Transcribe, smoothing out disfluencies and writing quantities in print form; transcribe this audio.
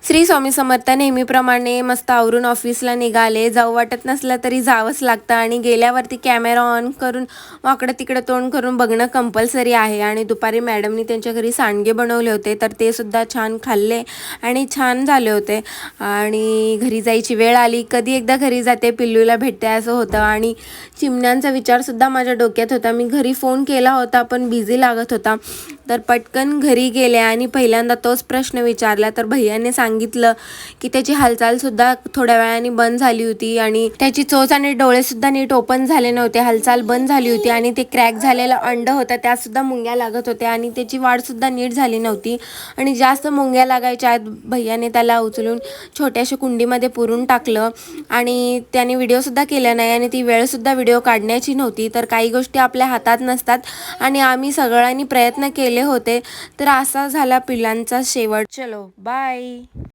श्री स्वामी समर्थ. नेहमीप्रमाणे मस्त आवरून ऑफिसला निघाले. जाऊ वाटत नसलं तरी जावंच लागतं आणि गेल्यावरती कॅमेरा ऑन करून वाकडं तिकडं तोंड करून बघणं कंपल्सरी आहे. आणि दुपारी मॅडमनी त्यांच्या घरी सांडगे बनवले होते, तर ते सुद्धा छान खाल्ले आणि छान झाले होते. आणि घरी जायची वेळ आली. कधी एकदा घरी जाते, पिल्लूला भेटते असं होतं. आणि चिमण्यांचा विचारसुद्धा माझ्या डोक्यात होता. मी घरी फोन केला होता पण बिझी लागत होता, तर पटकन घरी गेले आणि पहिल्यांदा तोच प्रश्न विचारला. तर भैयाने सांगितलं की त्याची हालचालसुद्धा थोड्या वेळाने बंद झाली होती आणि त्याची चोच आणि डोळेसुद्धा नीट ओपन झाले नव्हते, हालचाल बंद झाली होती आणि ते क्रॅक झालेलं अंड होतं त्यातसुद्धा मुंग्या लागत होत्या आणि त्याची वाढसुद्धा नीट झाली नव्हती. आणि जास्त मुंग्या लागायच्या आहेत. भैयाने त्याला उचलून छोट्याशा कुंडीमध्ये पुरून टाकलं आणि त्याने व्हिडिओसुद्धा केला नाही आणि ती वेळसुद्धा व्हिडिओ काढण्याची नव्हती. तर काही गोष्टी आपल्या हातात नसतात आणि आम्ही सगळ्यांनी प्रयत्न केले होते. तर असा झाला पिलांचा शेवट. चलो बाय.